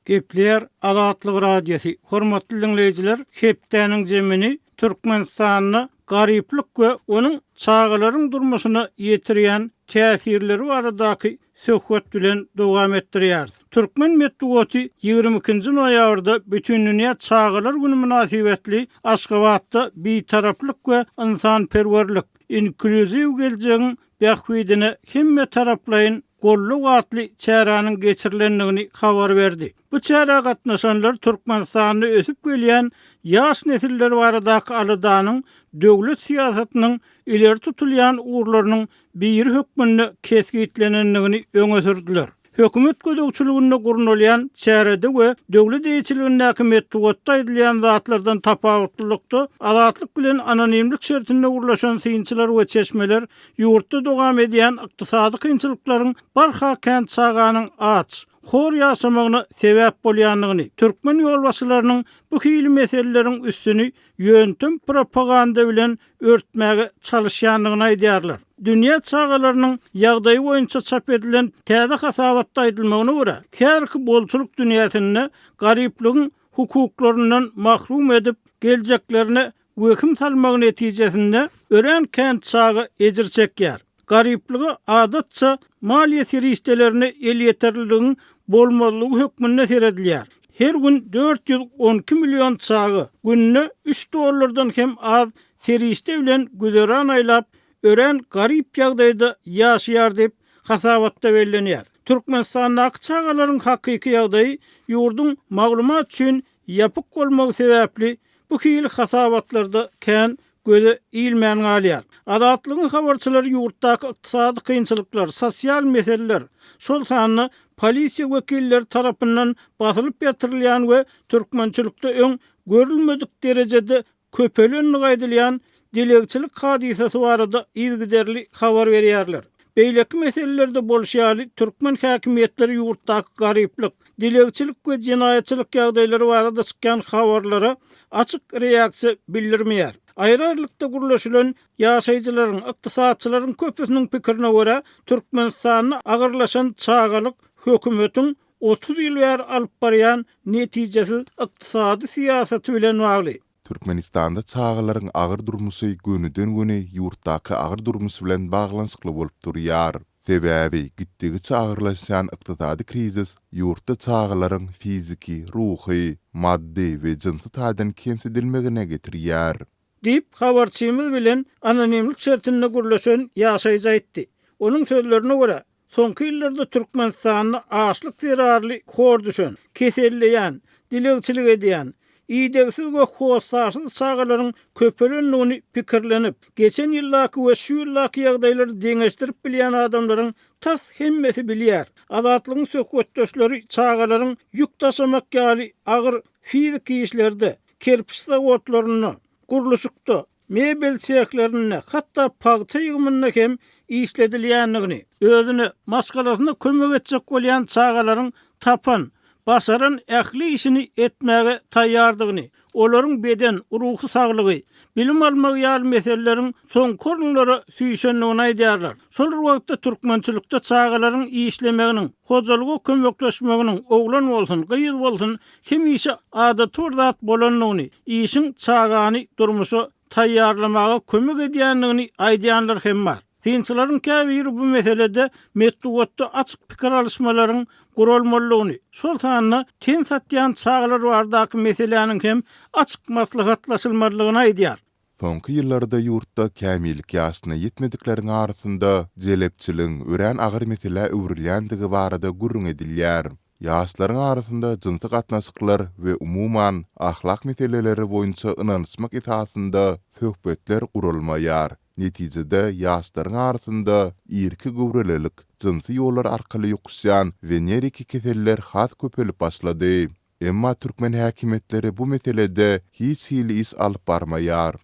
Gepler Azatlyk Radiosu. Hormatly dinleyijiler, hepdeniň jemini Türkmenistanyny garyplyk we onuň çağalaryň durmuşyna ýetirýän täsirleri baradaky söhbet bilen dowam etdirýär. Türkmen medeniýeti 22-nji noýabrda bütün dünýä çağalar güni münasibetli Aşgabatda bitaraplyk we insanperwerlik, inkluziw geljegiň bähwidine hemme taraplaryň gollu gatly çäranyň geçirilendigini habar berdi. Bu çäre gatnaşanlar Türkmenistanyny ösüp gelýän ýaş nesiller baradaky alydanyň döwlet siýasatynyň ileri tutulýan uğurlarynyň bir hökmünde kesgitlenendigini öňe sürdiler. Hökümet gödөгçiliginde gurulýan çärede we döwlet eýçiligindäki medeniýetde edilýän zatlardan tapawutlykda azatlyk bilen anonimlik şertinde urlaşan synçylar we çeşmeler ýurtda dowam edýän ykdysady kynçylyklaryň barha kent çağanyň aç, hor ýaşamagyna sebäp bolýanlygyny, türkmen ýolbaşçylarynyň bu hili meseleleriň üstüni ýöntem propaganda bilen örtmäge çalışýanlygyny aýdýarlar. Dünya çağalarynyň ýagdaýy boýunça çap edilen täze hasabatda aýdylmagyna görä, kärki bolçuluk dünýäsinde garyplygyň hukuklарyndan mahrum edip geljeklerine weküm salmagy netijesinde ören kent çağı ejir çekýär. Garyplygy adatça maliýe serişdelerini el ýeterliligiň bolmalygy hökmünde seredilýär. Her gün 412 milyon çağı günne $3 hem az serişde bilen güzeran aýlap ören garyp ýagdaýda ýaşaýar dep hasabatda bellenýär. Türkmenistanyň çağalaryň hakyky ýagdaýy ýurdun maglumat üçin ýapyk bolmagy sebäpli bu hili hasabatlarda kän göze ilmän galýar. Azatlygyň habarçylary ýurtdaky ykdysady kynçylyklar, sosial meseleler, şol sany polisiýa wekilleri tarapyndan basylyp ýetirilýän we türkmençilikde öň görülmedik derejede köpelenlik aýdylýan dilegçilik hadisesi barada ilgiderli habar berýärler. Beýleki meselelerde bolşýaly türkmen häkimetleri ýurtdaky garyplyk, dilegçilik we jinaýatçylyk ýagdaýlary barada çykan habarlara açyk reaksiýa bildirmeýär. Aýrarlykda gurulşylan ýaşaýjylaryň, ykdysadçylaryň köpüsiniň pikirine görä, Türkmenistanyny agyrlaşan çağalyk hökümetiň 30 ýyl bäri alyp barýan netijesi ykdysady siýasaty bilen bagly. Türkmenistanda çağalaryň agyr durmuşy günüden güne ýurtdaky agyr durmuş bilen baglanşykly bolup durýar. Sebäbi gitdigi çağırlaşan ykdysady krizis ýurtda çağalaryň fiziki, ruhy, maddi we jinsy taýdan kemsidilmegine getirýär. Dip habarçymyz bilen anonimlik şertinde gurulşan ýaşaýjy aýtdy. Onuň sözlerine görä, soňky ýyllarda Türkmenistanyny açlyk zerarly hor düşen, keselleýän, dilegçilik edýän, İdegsiz we hoşsarsız çağalaryň köpelenligini pikirlenip, geçen ýyldaky we şu ýyldaky ýagdaýlary deňeşdirip bilýän adamlaryň tas hemmesi bilýär. Azatlygyň söhbetdeşleri çağalaryň ýük taşamak ýaly agyr fiziki işlerde, kerpiç zawodlaryny, gurulşykda, mebel çäklerini, hatda paýta ýygymyna hem işledilýänligini, özüne maskalasyna kömek etjek bolýan çağalaryň tapan basaran ähli işini etmäge taýýardygyny, olaryň beden, ruhy saglygy, bilim almak ýaly meseleleriň soň korunlara süýşenligini aýdýarlar. Şol wagtda türkmençilikde çağalaryň işlemeginiň, hojalyga kömekleşmeginiň oglan bolsun, gyýyz bolsun, kim işi adaty zat bolanlygyny, işiň çağany durmuşy taýýarlamaga kömek edýänligini aýdýanlar hem bar. Synçylaryň käbiri bu meselede medeniýetde açyk pikir alışmalaryň gurulmalygyny, şol sanyny ten satýan çağalar bardaky meseleniň hem açyk maslahatlaşylmalygyny aýdýar. Soňky ýyllarda ýurtda kämillik ýaşyna ýetmedikleriň arasynda jelepçiliň ören agyr mesele öwrülýändigi barada gurrun edilýär. Ýaşlaryň arasynda jinsy gatnaşyklar we umuman ahlak meseleleri boýunça ynanışmak esasynda söhbetler gurulmaýar. Netijede ýaşlaryň arasynda irki gowrelelik, jinsy ýollar arkaly ýokuşýan we nereki keseller hat köpelip başlady. Emma türkmen häkimetleri bu meselede hiç hili iş alyp barmaýar.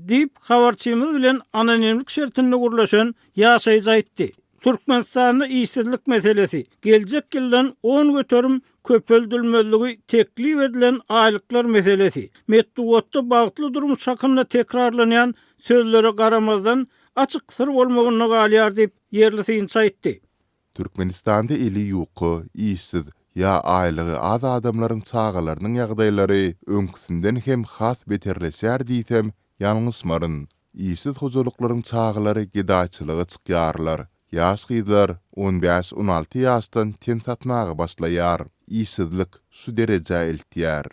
Dip habarçymyz bilen anonimlik şertinde gurulşan ýaşaýjy aýtdy. Türkmenistanyň işsizlik meselesi, geljek ýyldan 10 götürüm köpöldürmezligi teklif edilen aýlyklar meselesi, medeniýetde bagtly durmuş hakynda tekrarlanýan sözlere garamazdan açyk sır bolmagyny galýar dip ýerli synçy aýtdy. Türkmenistanda eli ýoky, işsiz ya aýlygy az adamlaryň çağalarynyň ýagdaýlary öňküsinden hem has beterleşär diýsem ýalňysmaryn. Ýysyz hojalyklaryň çağalary gidaçylyga çykýarlar. Ýaş gyzlar 15-16 ýaşdan ten satmagy başlaýar. Ýysyzlyk şu derejä eltýär.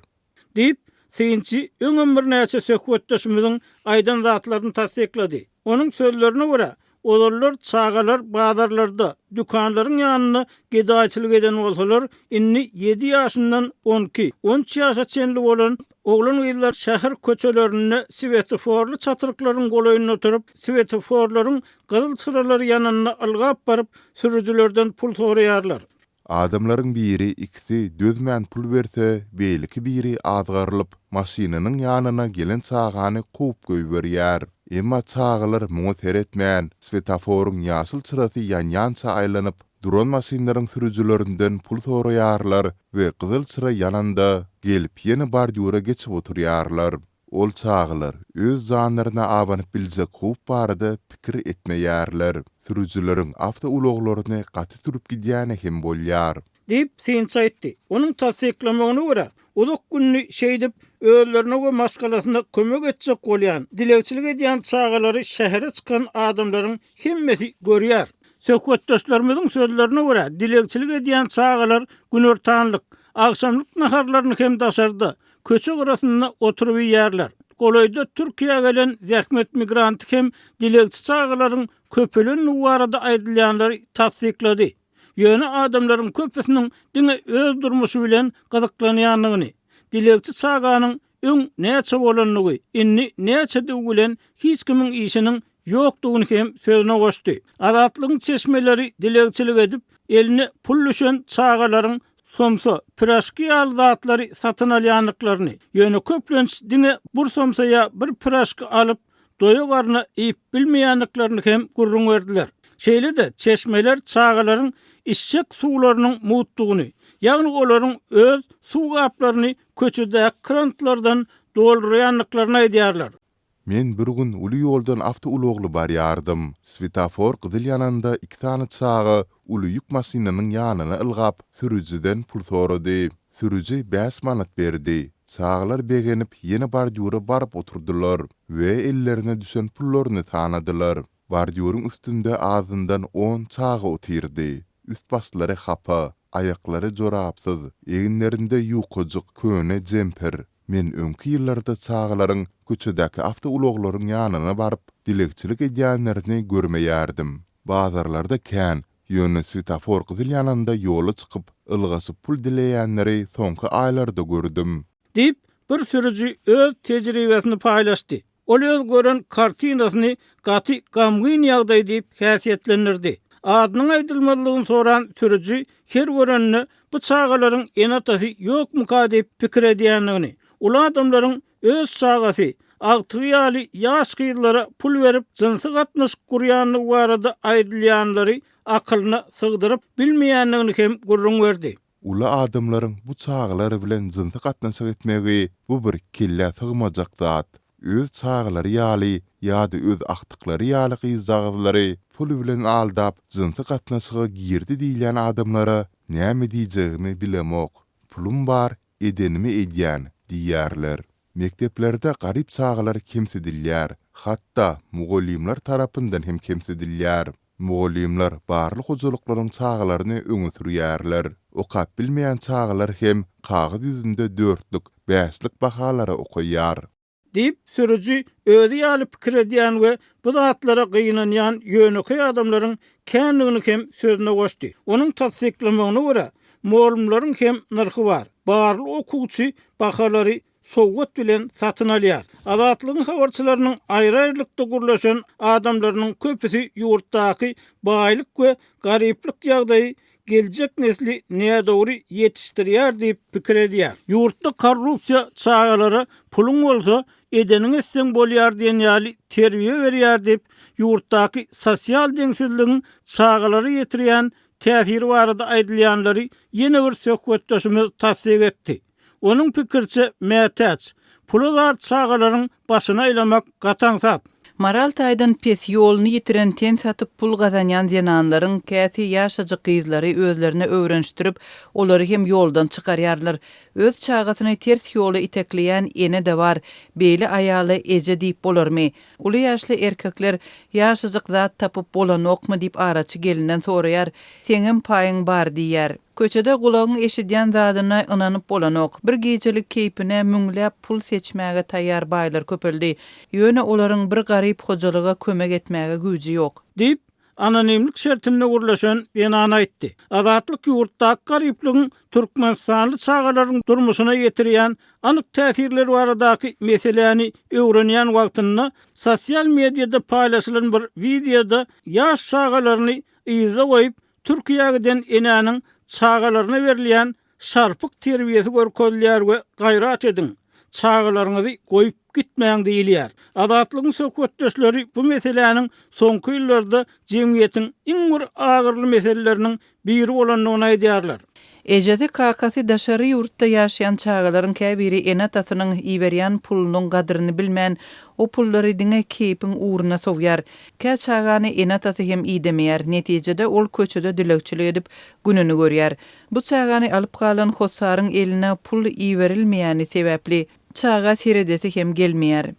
Deyip, seyinçi öňüm bir näçe söhbetdeşimiziň aýdan zatlaryny tasdiklady. Onuň sözlerine görä, olarlar çağalar bazarlarda, dükanlaryň ýanyna gedaçylyk eden bolsalar, inni 7 ýaşyndan 12-13 ýaşa çenli bolan oglan gyzlar şäher köçelerinde svetoforly çatyrklaryň golaýyna oturup, svetoforlaryň gyzyl çyralary ýanyna algap baryp, sürüjilerden pul soraýarlar. Adamlaryň biri ikisi dözmän pul berse, beýleki biri azgarylyp maşinanyň ýanyna gelen çağany kup göýberýär. Emma çağalar muňa teretmän, svetoforyň ýaşyl çyrasy ýan-ýança aýlanyp, duran maşinlaryň sürüjilerinden pul soraýarlar we gyzyl çyra ýananda gelip ýene bardyura geçip oturýarlar. Ol çağalar öz zanlaryna abanyp biljek kup barada pikir etmeýärler. Sürüjileriň awta ulaglaryny gaty turup gidýäne hem bolýar. Deyip seyinçi aýtdy. Onuň tasdiklamagyna görä, uzak günni şeýdip öýlerine we maşgalasyna kömek etjek bolýan, dilekçilik edýän çağalary şähere çykan adamlaryň hemmesi görýär. Söhbetdeşlerimiziň sözlerine görä, dilekçilik edýän çağalar günortanlyk, akşamlyk naharlaryny hem daşarda, köçe arasynda oturup ýerler. Golaýda Türkiýe gelen zähmet migrant hem dilekçi çağalaryň köpelen nuwarada aýdylýanlary tasdiklady. Ýöne adamlaryň köpesiniň diňe öz durmuşy bilen gyzyklanýanlygyny, dilekçi çağanyň öň näçe bolanyny, inni näçe bilen hiç kimiň işiniň ýokdugyny hem sözüne goşdy. Azatlygyň çeşmeleri dilekçilik edip, eline pul düşen çağalaryň somsa, piraşky ýaly satyn alýanlyklaryny, ýöne köplenç diňe bir somsaýa bir piraşky alyp, doýagarna iýip bilmeýänliklaryny hem gurrun berdiler. Şeýle-de çeşmeler çağalaryň işçek suwlarynyň muýtdugyny, ýagny olaryň öz suw gaplaryny köçede krantlardan doldurýanlyklaryny aýdýarlar. Men bir gün uly ýoldan awta ulagly barýardym. Svetofor gyzyl ýananda 2 tane çağa uly ýük maşinanyň ýanyna ylgap, sürüjiden pul sorady. Sürüji 5 manat berdi. Çağlar begenip ýene bardyura baryp oturdular we ellerine düşen pullaryny tanadylar. Bardyurun üstünde ağzından 10 çağı otirdi. Üst baslary hapa, ayaklary jorapsyz, eginlerinde ýukajuk köne jemper. Men öňki ýyllarda çağlaryň köçedäki awta ulaglaryň ýanyna baryp, dilekçilik edýänlerini görmeýärdim. Bazarlarda kän, ýöne svetofor gyzyl ýanynda ýola çykyp, ylgasy pul dileýänleri soňky aýlarda gördüm. Deyip, bir sürüji öz tejribesini paýlaşdy. Ol öz gören kartinasyny gaty gamgyn ýagdaý diýip häsiýetlendirdi. Adynyň aýdylmalygyny soran sürüji her görenini bu çağalaryň enatasy ýokmuka diýip pikir edýänligini, ula adamlaryň öz çağasy, agtyýaly ýaş gyzlara pul berip jynsy gatnaşyk gurýanlygy barada aýdylýanlary akylyna sygdyryp bilmeýänligini hem gurrun berdi. Ula adamlaryň bu çağalar bilen jynsy gatnaşyk etmegi bu bir kille sygmajak zat. Öz çağalary ýaly ýa-da öz aktyklary ýaly gyzagylary pul bilen aldap jynsy gatnaşyga girdi diýilen adamlara näme diýjegimi bilemok. Pulum bar, edenimi edýän diýýärler. Mekteplerde garip çağalar kemsedilýär, hatda mugallimler tarapyndan hem kemsedilýär. Mugallimler barly hojalyklaryň çağalaryny öňe sürýärler. Okap bilmeýän çağalar hem kagyd ýüzünde 4'lük, 5'lik bahalara okaýar. Deyip sürüji özi ýaly pikir edýän we bu zatlara gynanýan ýöneki adamlaryň känligini hem sözüne goşdy. Onuň tasdiklamagyna görä, mugallimlaryň hem narhy bar. Barly okuwçy bahalary sowgat bilen satyn alýar. Azatlygyň habarçylarynyň aýry-aýrylykda gurlaşan adamlarynyň köpüsi ýurtdaky baýlyk we gariplik ýagdaýy geljek nesli näme dogry ýetişdirýär diýip pikir edýär. Ýurtda korrupsiýa çağalary puluň bolsa edenin etseň bolýar diýen ýaly terbiýe berýär diýip ýurtdaky sosial deňsizligiň çağalary ýetirýän täsiri barada aýdylýanlary ýene bir söhbetdeşimiz tasdik etdi. Onuň pikirçe mätäç, pulu bar çağalaryň başyna aýlamak gataň zat. Maraltaýdan pes ýoluny ýitiren ten satyp pul gazanýan zenanlaryň käsi ýaşajy gyzlary özlerine öwrenişdirip, olary hem ýoldan çykarýarlar. Öz çağasyny ters ýola itekleýän ene de bar. Beýle aýaly eje diýip bolarmy? Uly ýaşly erkekler ýaşajyk zat tapyp bolanokmy diýip araçy gelinden soraýar. Seňem paýyň bar diýär. Köçede gulagyň eşidýän zadyna ynanyp bolanok. Bir gecelik keypine müňläp pul seçmäge taýýar baýlar köpeldi. Ýöne olaryň bir garyp hojalyga kömek etmäge güýji ýok. Diýip anonimlik şertinde gurlaşan benan aýtdy. Azatlyk ýurtda garyplygyň Türkmenistanly çağalaryň durmuşyna ýetirýän anyk täsirleri baradaky meseleni öwrenýän wagtynda sosial mediada paýlaşylan bir videoda ýaş çağalaryny ýyza goýup Türkiýeden enäniň çağalaryna berilýän şarpyk terbiýesi görkezýär we gaýrat ediň. Çağalaryňyzy goýup gitmäň diýilýär. Azatlygyň söhbetdeşleri bu meseleniň soňky ýyllarda jemgyýetiň iň bir agyrly meseleleriniň biri bolanyny aýdýarlar. Ejezi kakasy daşary ýurtda ýaşaýan çağalaryň käbiri enatasynyň iberýän pulunyň gadryny bilmän, o pullary diňe keypiň uğruna sowýar. Kä çağany enatasy hem iýdemeýär. Netijede ol köçede dilekçilik edip gününi görýär. Bu çağany alyp galan hosaryň eline pul iberilmeýäni sebäpli çağa seredesi hem gelmeýär.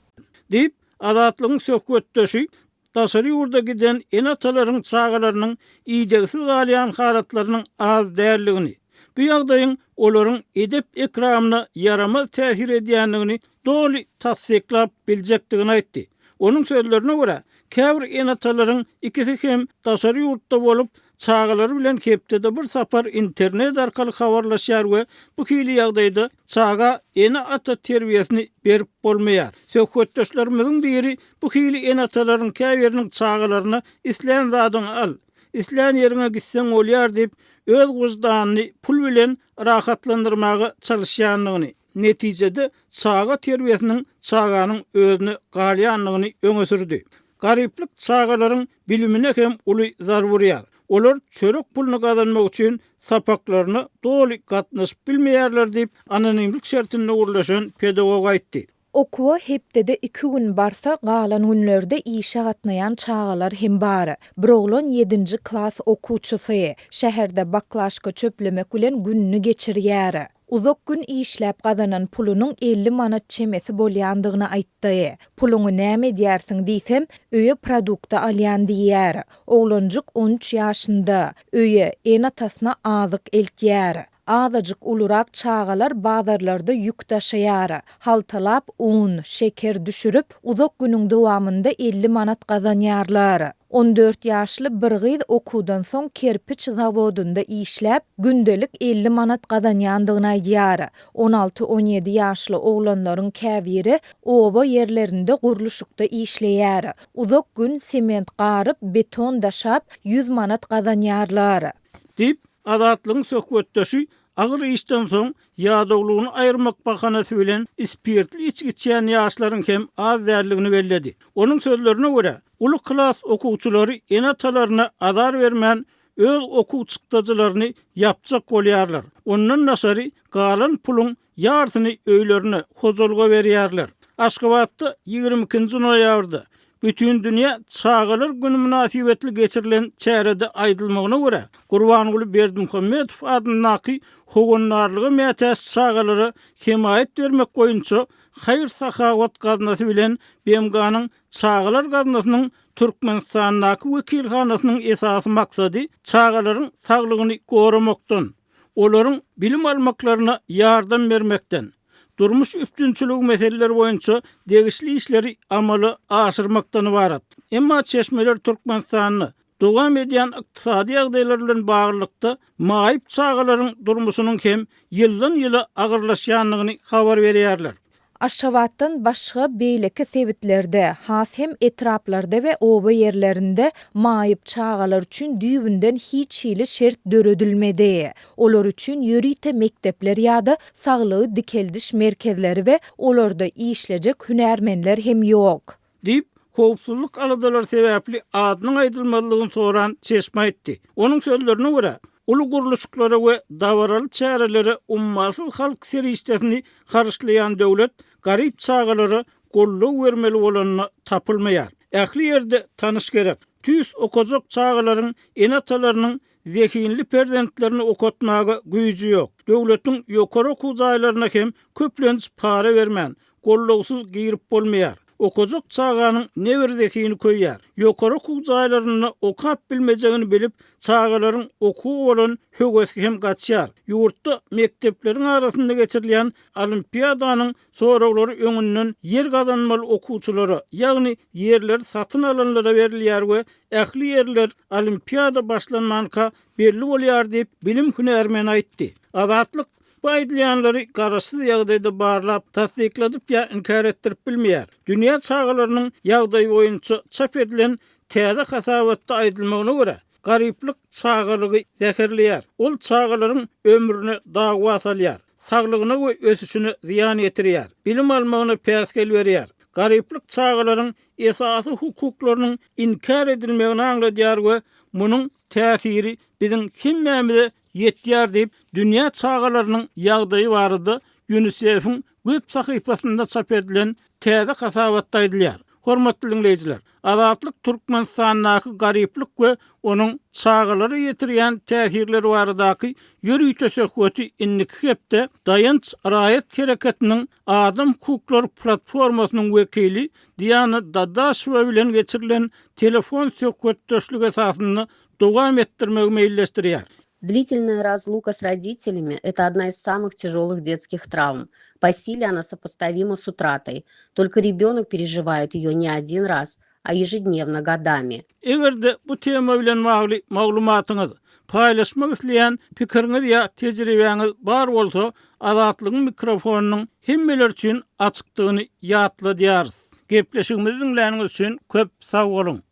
Diýip azatlygyň söhbetdeşi daşary ýurda giden enatalaryň çağalarynyň iýdegisiz galýan haratlarynyň az därligini, bu ýagdaýyň olaryň edep ekramyna yaramaz täsir edýänligini doly tasdiklap biljekdigini aýtdy. Onuň sözlerine görä, käbir enatalaryň ikisi hem daşary ýurtda bolup çağalary bilen kepdede bir sapar internet arkaly habarlaşýar we bu hili ýagdaýda çağa ene ata terbiýesini berip bolmaýar. Söhbetdeşlerimiziň biri bu hili enatalaryň käbiriniň çağalaryna isleýän zadyny al, isleýän ýerine gitseň bolýar diýip öz wyjdanyny pul bilen rahatlandyrmaga çalışýanlygyny, netijede çağa terbiýesiniň çağanyň özüne galýanlygyny öňe sürdi. Garyplyk çağalaryň bilimine hem uly zar burýar. Olar çörek pulunu kazanmak üçin sapaklaryny doly gatnaşyp bilmeýärler diýip anonimlik şertinde gurlaşan pedagog aýtdy. Okuwa hepdede 2 gün barsa galan günlerde işe gatnayan çağalar hem bar. Bir oglan 7-nji klass okuwçysy şäherde baklaşka çöplemek bilen gününü geçirýär. Uzak gün işläp gazanan pulunyň 50 manat çemesi bolýandygyny aýtdy. Puluny näme diýersiň diýsem, öýe produkta alýan diýär. Oglanjyk 13 ýaşynda, öýe enatasyna azyk eltýär. Azacık ulurak çağalar bazarlarda yük taşıyar. Haltalap un, şeker düşürüp uzak günün dowamında 50 manat kazanýarlar. 14 ýaşly bir gyz okuwdan soň kerpiç zawodunda işläp gündelik 50 manat kazanýandygyny aýdýar. 16-17 ýaşly oglanlaryň käbiri oba ýerlerinde guruluşykda işleýär. Uzak gün sement garyp beton daşap 100 manat kazanýarlar. Diýip azatlygyň söhbetdeşi agyr işden soň ýadaglygyny aýyrmak bahanasy bilen spirtli içki içýän ýaşlaryň hem az därligini belledi. Onuň sözlerine görä, uly klass okuwçylary enatalaryna azar bermän öz okuwçykdagylaryny ýapjak bolýarlar. Ondan naşary galan pulun ýartyny öýlerine hozolga berýärler. Aşgabatda 22-nji noýabrda bütün dünya çağalar günü münasibetli geçirilen çeyrede aýdylmagyna görä Gurbanguli Berdimuhammedow adynaky hogonlarlygy mätäs çağalary himayet bermek boýunça hayır sahawat gaznasy bilen BMG-nyň çağalar gaznasynyň Türkmenistanyň wekilhanasynyň esasy maksady çağalaryň saglygyny goramakdan, olaryň bilim almaklaryna ýardam bermekden, durmuş üstünçülük meseleleri boyunca degişli işleri amaly aşyrmakdan ibaret. Emma çeşmeler Türkmenistanyny dowam edýän ykdysady ýagdaýlar bilen baglykda maýyp çağalaryň durmuşynyň hem ýyldan-ýyla agyrlaşýanlygyny habar berýärler. Aşgabatdan başga beýleki sebitlerde, has hem etraplarda we oba ýerlerinde maýyp çağalar üçin düýbünden hiç hili şert döredilmedi. Olar üçin ýörite mektepler ýa-da saglygy dikeldiş merkezleri we olarda işlejek hünärmenler hem ýok. Diýip howpsuzlyk aladalar sebäpli adynyň aýdylmalygyny soran çeşme aýtdy. Onuň sözlerine görä, uly guruluşyklara we dawaraly çärelere ummasyz halk serişdesini karşylayan döwlet garyp çağalary golluk bermeli bolanyna tapylmaýar. ähli ýerde tanış gerek. Tüs okojak çağalaryň enatalarının zekinli perdentlerini okutmaga güýji ýok. Döwletiň ýokary okuw jaýlaryna hem köplenç para bermän, gollawsuz girip bolmaýar. Okojak çağanyň newer zekini koýýar. Ýokary okuw jaýlaryny okap bilmejegini bilip, çağalaryň okuw bolan höwesi hem gaçýar. Ýurtda mektepleriň arasynda geçirilýän olimpiadanyň soraglary öňünden yer gazanmaly okuwçylary, ýagny yerler satyn alanlara berilýär we ähli yerler olimpiada başlanmanka belli bolýar diýip bilim hünärmen aýtdy. Azatlyk bu aýdylýanlary garaşsyz ýagdaýda barlap, tasdikladyp ýa inkar etdirip bilmeýär. Dünýä çağalarynyň ýagdaýy boýunça çap edilen täze hasabatda aýdylmagyna görä, garyplyk çağalygy zäherleýär. Ol çağalaryň ömrüne dagwa salýar, saglygyna we ösüşüne ziýan ýetirýär, bilim almagyna päsgel berýär. Garyplyk çağalaryň esasy hukuklarynyň inkar edilmegini aňladýar we munyň täsiri biziň kimmämize ýetýär diýip dünýä çağalarynyň ýagdaýy barada UNICEF-iň web sahypasynda çap edilen täze hasabatda aýdylýar. Hormatly dinleyijiler, Azatlyk Türkmenistanyň garyplyk we onuň çağalary ýetirýän täsirleri baradaky ýürüýi teşekküri innik hepde dayanç raýat hereketiniň adam hukuklary platformasynyň wekili Diana Dadaşova bilen geçirilen telefon söhbetdeşlik esasyny dowam etdirmegi meýilleşdirýär. Длительная разлука с родителями – это одна из самых тяжелых детских травм. По силе она сопоставима с утратой. Только ребенок переживает ее не один раз, а ежедневно, годами. Egerde bu tema bilen magly maglumatyňyz paýlaşmak isleýän pikiriňiz ýa tejribeňiz bar bolsa, Azatlygyň mikrofonunyň hemmeler üçin açykdygyny ýatla diýarys. Gepleşigimizi dinläniňiz üçin köp sag bolun.